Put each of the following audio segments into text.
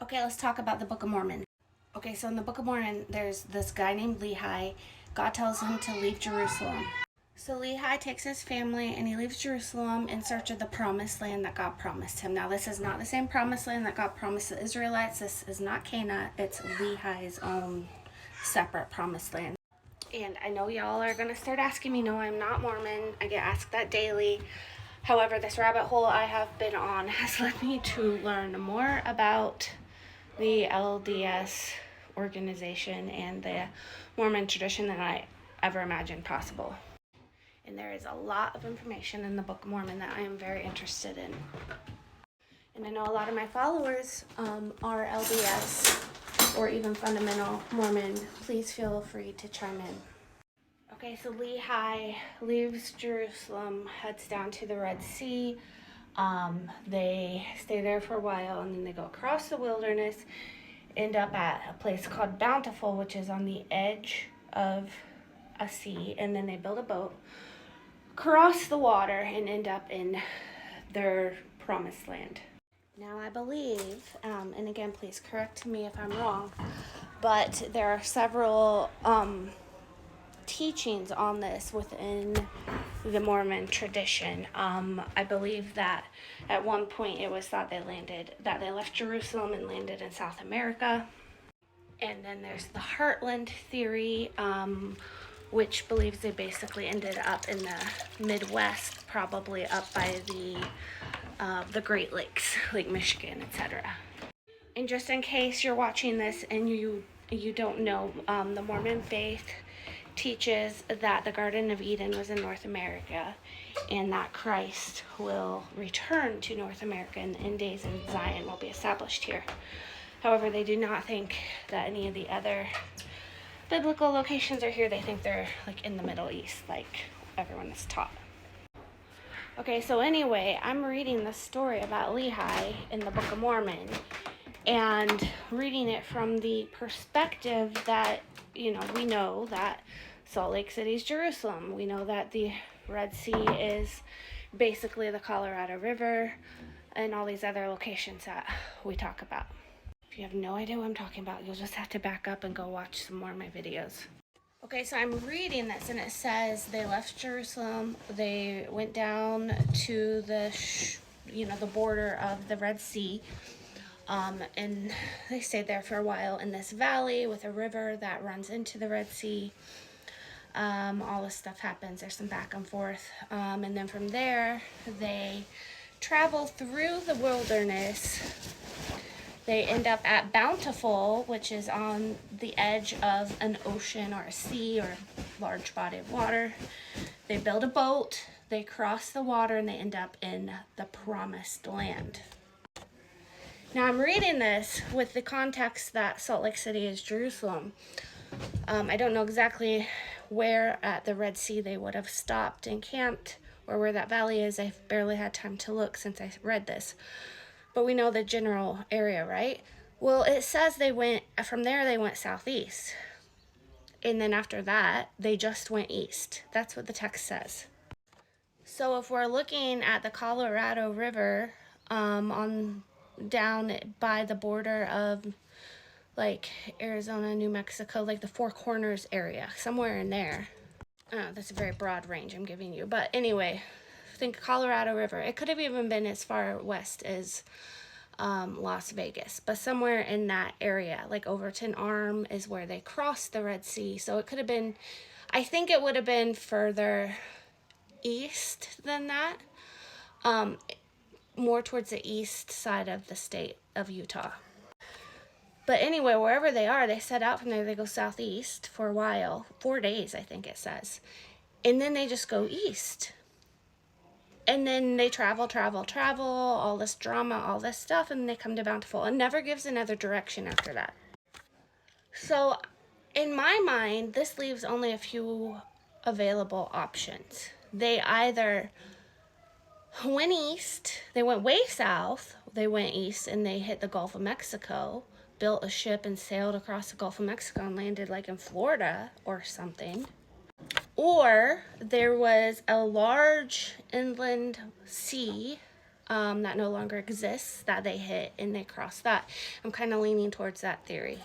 Okay, let's talk about the Book of Mormon. Okay, so in the Book of Mormon, there's this guy named Lehi. God tells him to leave Jerusalem. So Lehi takes his family and he leaves Jerusalem in search of the promised land that God promised him. Now, this is not the same promised land that God promised the Israelites. This is not Canaan. It's Lehi's own separate promised land. And I know y'all are going to start asking me, no, I'm not Mormon. I get asked that daily. However, this rabbit hole I have been on has led me to learn more about the LDS organization and the Mormon tradition than I ever imagined possible. And there is a lot of information in the Book of Mormon that I am very interested in. And I know a lot of my followers are LDS or even fundamental Mormon. Please feel free to chime in. Okay, so Lehi leaves Jerusalem, heads down to the Red Sea. They stay there for a while and then they go across the wilderness, end up at a place called Bountiful, which is on the edge of a sea, and then they build a boat, cross the water, and end up in their promised land. Now I believe, and again please correct me if I'm wrong, but there are several teachings on this within the Mormon tradition. I believe that at one point it was thought they left Jerusalem and landed in South America. And then there's the Heartland theory, which believes they basically ended up in the Midwest, probably up by the Great Lakes, Lake Michigan, etc. And just in case you're watching this and you don't know, the Mormon faith teaches that the Garden of Eden was in North America and that Christ will return to North America in the end days and Zion will be established here. However, they do not think that any of the other biblical locations are here. They think they're like in the Middle East, like everyone is taught. Okay, so anyway, I'm reading the story about Lehi in the Book of Mormon and reading it from the perspective that, we know that Salt Lake City is Jerusalem. We know that the Red Sea is basically the Colorado River and all these other locations that we talk about. If you have no idea what I'm talking about, you'll just have to back up and go watch some more of my videos. Okay, so I'm reading this and it says they left Jerusalem, they went down to the border of the Red Sea, and they stayed there for a while in this valley with a river that runs into the Red Sea. All this stuff happens. There's some back and forth. And then from there, they travel through the wilderness. They end up at Bountiful, which is on the edge of an ocean or a sea or a large body of water. They build a boat, they cross the water, and they end up in the promised land. Now I'm reading this with the context that Salt Lake City is Jerusalem. I don't know exactly where at the Red Sea they would have stopped and camped or where that valley is. I've barely had time to look since I read this. But we know the general area, right? Well, it says they went southeast. And then after that, they just went east. That's what the text says. So if we're looking at the Colorado River on down by the border of like Arizona, New Mexico, like the Four Corners area, somewhere in there. That's a very broad range I'm giving you. But anyway, think Colorado River. It could have even been as far west as Las Vegas, but somewhere in that area, like Overton Arm is where they crossed the Red Sea. So it could have been, I think it would have been further east than that, more towards the east side of the state of Utah. But anyway, wherever they are, they set out from there. They go southeast for a while, 4 days, I think it says. And then they just go east. And then they travel, all this drama, all this stuff, and they come to Bountiful. And never gives another direction after that. So, in my mind, this leaves only a few available options. They either went east, they went way south, they went east, and they hit the Gulf of Mexico, built a ship and sailed across the Gulf of Mexico and landed like in Florida or something. Or there was a large inland sea that no longer exists, that they hit and they crossed that. I'm kind of leaning towards that theory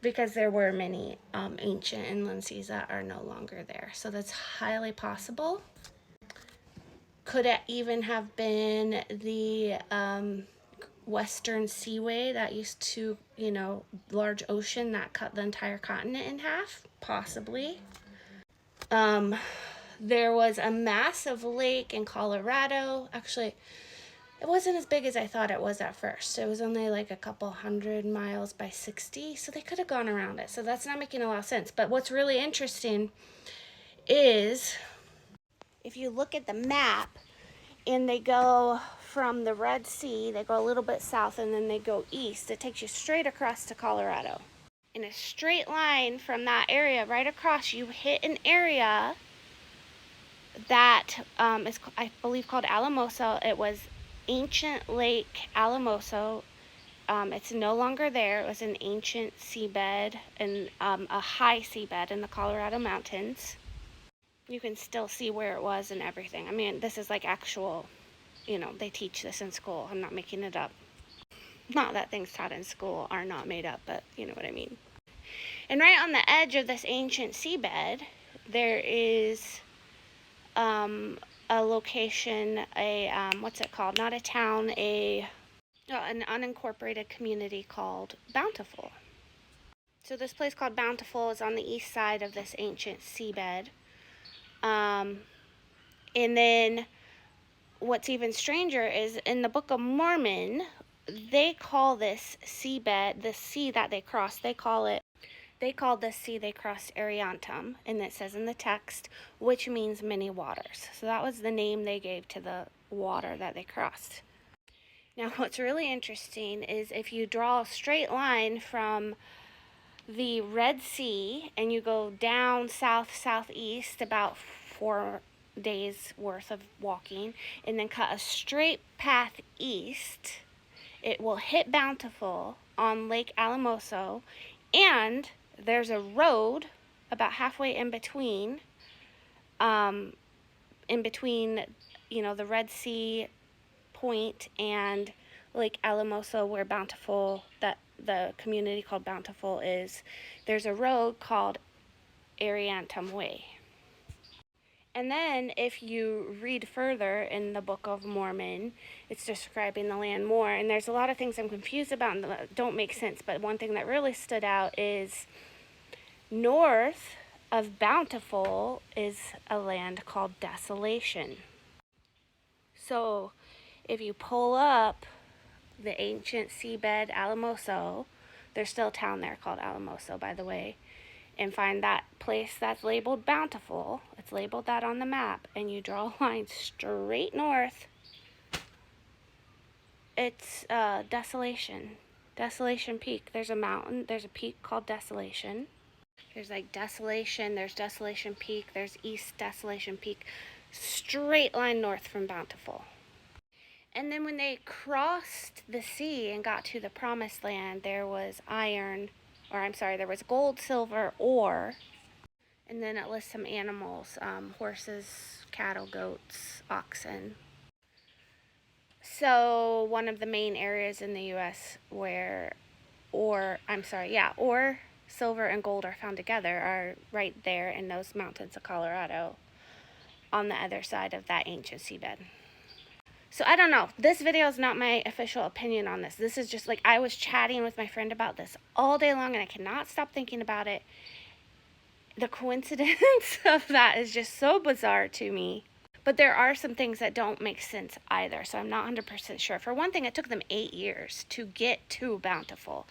because there were many ancient inland seas that are no longer there. So that's highly possible. Could it even have been the Western Seaway that used to, large ocean that cut the entire continent in half? Possibly. There was a massive lake in Colorado. Actually, it wasn't as big as I thought it was at first. It was only like a couple 100 miles by 60, so they could have gone around it. So that's not making a lot of sense. But what's really interesting is if you look at the map and they go from the Red Sea, they go a little bit south and then they go east, it takes you straight across to Colorado. In a straight line from that area right across, you hit an area that is, I believe, called Alamoso. It was ancient Lake Alamoso. It's no longer there. It was an ancient seabed and a high seabed in the Colorado mountains. You can still see where it was and everything. I mean, this is like actual, they teach this in school. I'm not making it up. Not that things taught in school are not made up, but you know what I mean. And right on the edge of this ancient seabed, there is a location, what's it called? Not a town, an unincorporated community called Bountiful. So this place called Bountiful is on the east side of this ancient seabed. And then what's even stranger is in the Book of Mormon, they call this seabed, the sea that they crossed, they called this sea they crossed Ariantum, and it says in the text, which means many waters. So that was the name they gave to the water that they crossed. Now, what's really interesting is if you draw a straight line from the Red Sea and you go down southeast about 4 days worth of walking, and then cut a straight path east, it will hit Bountiful on Lake Alamoso, and there's a road about halfway in between, the Red Sea point and Lake Alamoso, where Bountiful, that the community called Bountiful is. There's a road called Ariantum Way. And then if you read further in the Book of Mormon, it's describing the land more. And there's a lot of things I'm confused about and that don't make sense. But one thing that really stood out is north of Bountiful is a land called Desolation. So if you pull up the ancient seabed Alamoso, there's still a town there called Alamoso, by the way, and find that place that's labeled Bountiful, it's labeled that on the map, and you draw a line straight north, it's Desolation Peak. There's a mountain, there's a peak called Desolation. There's like Desolation, there's Desolation Peak, there's East Desolation Peak, straight line north from Bountiful. And then when they crossed the sea and got to the promised land, there was there was gold, silver, ore. And then it lists some animals, horses, cattle, goats, oxen. So one of the main areas in the U.S. where ore, silver, and gold are found together are right there in those mountains of Colorado on the other side of that ancient seabed. So I don't know. This video is not my official opinion on this. This is just like, I was chatting with my friend about this all day long and I cannot stop thinking about it. The coincidence of that is just so bizarre to me. But there are some things that don't make sense either. So I'm not 100% sure. For one thing, it took them 8 years to get to Bountiful.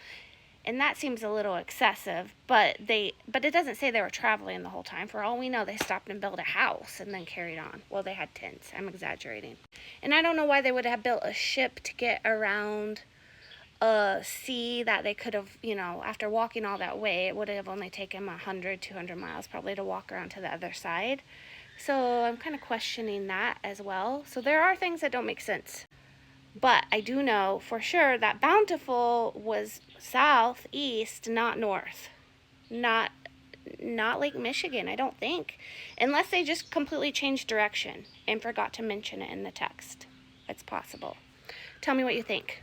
And that seems a little excessive, but it doesn't say they were traveling the whole time. For all we know, they stopped and built a house and then carried on. Well, they had tents. I'm exaggerating. And I don't know why they would have built a ship to get around a sea that they could have, after walking all that way, it would have only taken 100, 200 miles probably to walk around to the other side. So I'm kind of questioning that as well. So there are things that don't make sense. But I do know for sure that Bountiful was southeast, not north. Not Lake Michigan, I don't think. Unless they just completely changed direction and forgot to mention it in the text. It's possible. Tell me what you think.